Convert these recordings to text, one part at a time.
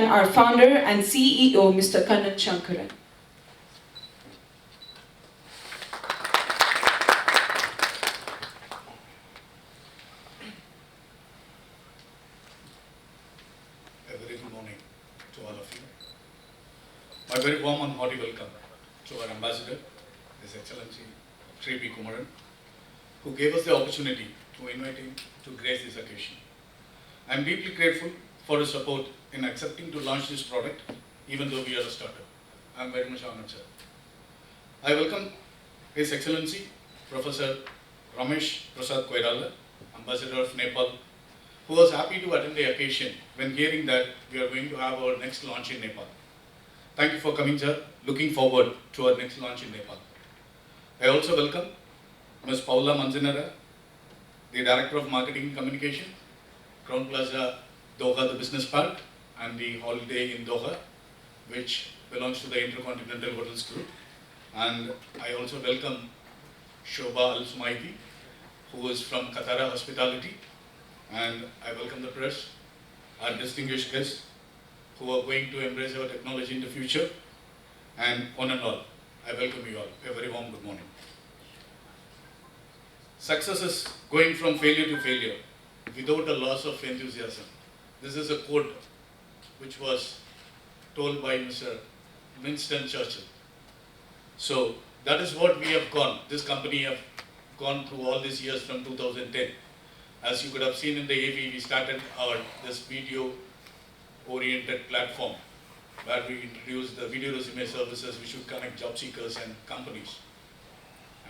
than our founder and CEO, Mr. Kannan Shankaran. A very good morning to all of you. My very warm and hearty welcome to our ambassador, His Excellency Sri P. Kumaran, who gave us the opportunity to invite him to grace this occasion. I am deeply grateful for his support in accepting to launch this product, even though we are a startup. I am very much honored, sir. I welcome His Excellency Professor Ramesh Prasad Koirala, Ambassador of Nepal, who was happy to attend the occasion when hearing that we are going to have our next launch in Nepal. Thank you for coming, sir. Looking forward to our next launch in Nepal. I also welcome Ms. Paula Manzinara, the Director of Marketing and Communication, Crown Plaza, Doha, the Business Park, and the Holiday in Doha, which belongs to the Intercontinental Hotels Group. And I also welcome Shobha Al-Sumaiti, who is from Katara Hospitality. And I welcome the press, our distinguished guests, who are going to embrace our technology in the future. And one and all, I welcome you all. A very warm good morning. Success is going from failure to failure without a loss of enthusiasm. This is a quote which was told by Mr. Winston Churchill. So that is what we have gone. This company have gone through all these years from 2010. As you could have seen in the AV, we started this video-oriented platform where we introduced the video resume services which would connect job seekers and companies.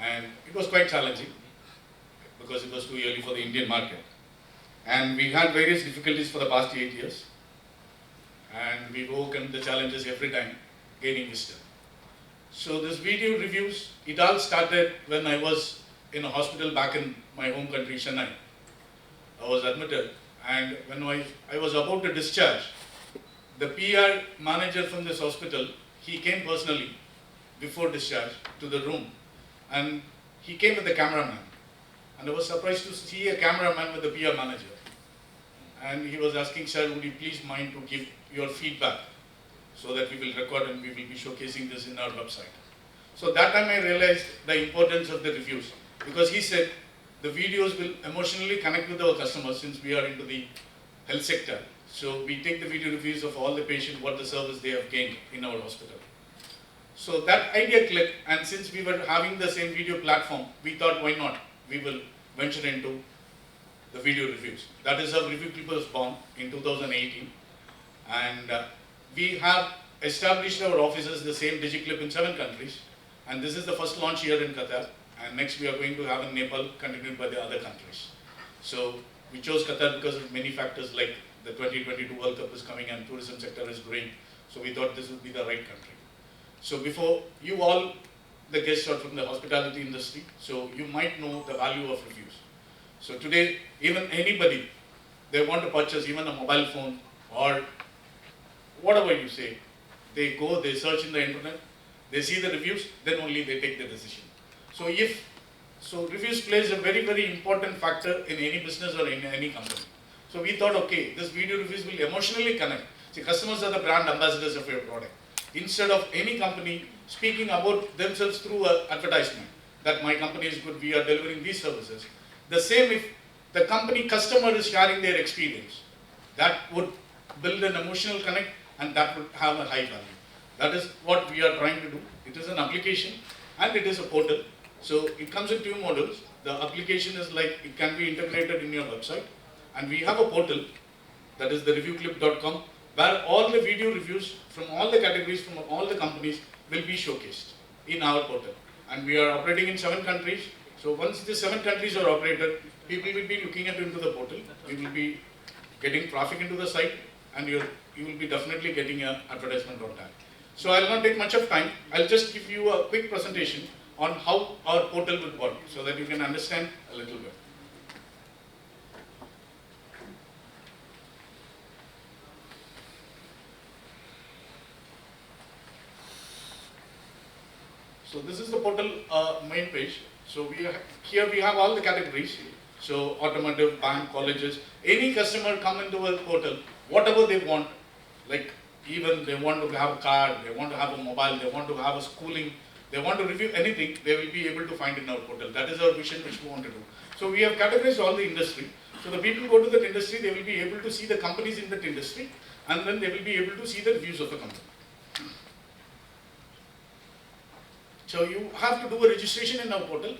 And it was quite challenging because it was too early for the Indian market. And we had various difficulties for the past 8 years. And we've overcome the challenges every time, gaining wisdom. So this video reviews, it all started when I was in a hospital back in my home country, Chennai. I was admitted, and when I was about to discharge, the PR manager from this hospital, he came personally before discharge to the room, and he came with the cameraman. And I was surprised to see a cameraman with the PR manager. And he was asking, sir, would you please mind to give your feedback so that we will record and we will be showcasing this in our website. So that time I realized the importance of the reviews, because he said, the videos will emotionally connect with our customers since we are into the health sector. So we take the video reviews of all the patients, what the service they have gained in our hospital. So that idea clicked, and since we were having the same video platform, we thought why not? We will venture into the video reviews. That is how Review Clip was born in 2018. And we have established our offices, the same DigiClip, in 7 countries. And this is the first launch here in Qatar. And next we are going to have in Nepal, continued by the other countries. So we chose Qatar because of many factors, like the 2022 World Cup is coming and tourism sector is growing. So we thought this would be the right country. So before you all, the guests are from the hospitality industry, so you might know the value of reviews. So today, even anybody, they want to purchase even a mobile phone or whatever you say, they go, they search in the internet, they see the reviews, then only they take the decision. So reviews plays a very, very important factor in any business or in any company. So we thought, okay, this video reviews will emotionally connect. See, customers are the brand ambassadors of your product. Instead of any company speaking about themselves through an advertisement, that my company is good, we are delivering these services. The same if the company customer is sharing their experience, that would build an emotional connect and that would have a high value. That is what we are trying to do. It is an application and it is a portal. So it comes in 2 models. The application is like, it can be integrated in your website. And we have a portal, that is the reviewclip.com, where all the video reviews from all the categories, from all the companies will be showcased in our portal. And we are operating in 7 countries. So once the 7 countries are operated, people will be looking into the portal. We will be getting traffic into the site, and you will be definitely getting an advertisement on that. So I will not take much of time. I'll just give you a quick presentation on how our portal will work so that you can understand a little bit. So this is the portal main page. So here we have all the categories. So automotive, bank, colleges, any customer come into our portal, whatever they want, like even they want to have a card, they want to have a mobile, they want to have a schooling, they want to review anything, they will be able to find in our portal. That is our vision which we want to do. So we have categorized all the industry. So the people go to that industry, they will be able to see the companies in that industry, and then they will be able to see the reviews of the company. So you have to do a registration in our portal,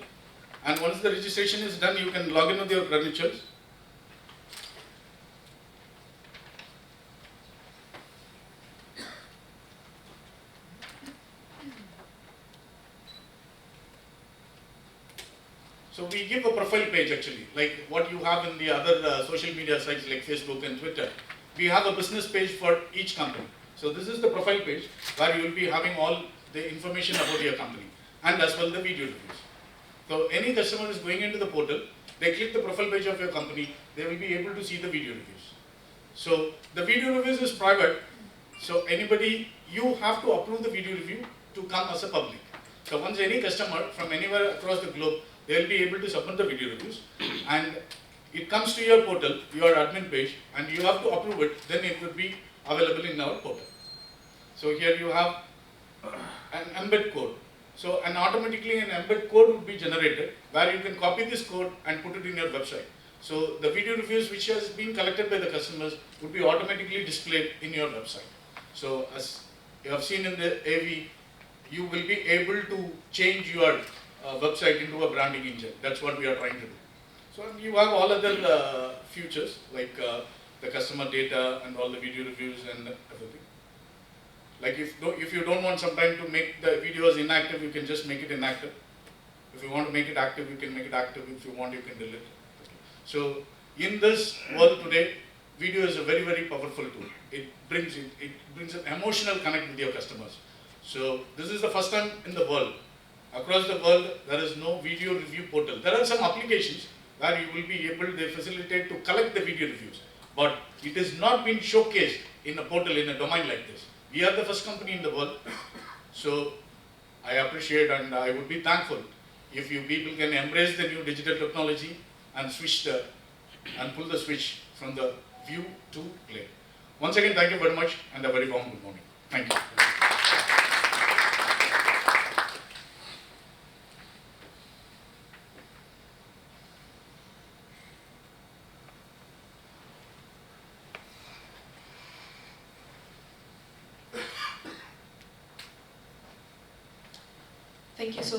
and once the registration is done, you can log in with your credentials. So we give a profile page actually, like what you have in the other social media sites like Facebook and Twitter. We have a business page for each company. So this is the profile page where you will be having all the information about your company and as well the video reviews. So any customer is going into the portal, they click the profile page of your company, they will be able to see the video reviews. So the video reviews is private, so anybody, you have to approve the video review to come as a public. So once any customer from anywhere across the globe, they will be able to submit the video reviews, and it comes to your portal, your admin page, and you have to approve it, then it will be available in our portal. So here you have an embed code. So automatically an embed code would be generated where you can copy this code and put it in your website. So the video reviews which has been collected by the customers would be automatically displayed in your website. So as you have seen in the AV, you will be able to change your website into a branding engine. That's what we are trying to do. So you have all other features like the customer data and all the video reviews and everything. Like if you don't want sometime to make the videos inactive, you can just make it inactive. If you want to make it active, you can make it active. If you want, you can delete it. Okay. So in this world today, video is a very, very powerful tool. It brings an emotional connect with your customers. So this is the first time in the world. Across the world, there is no video review portal. There are some applications where you will be able, they facilitate to collect the video reviews. But it has not been showcased in a portal, in a domain like this. We are the first company in the world. So I appreciate and I would be thankful if you people can embrace the new digital technology and and pull the switch from the view to play. Once again, thank you very much and a very warm good morning. Thank you. Thank you so much.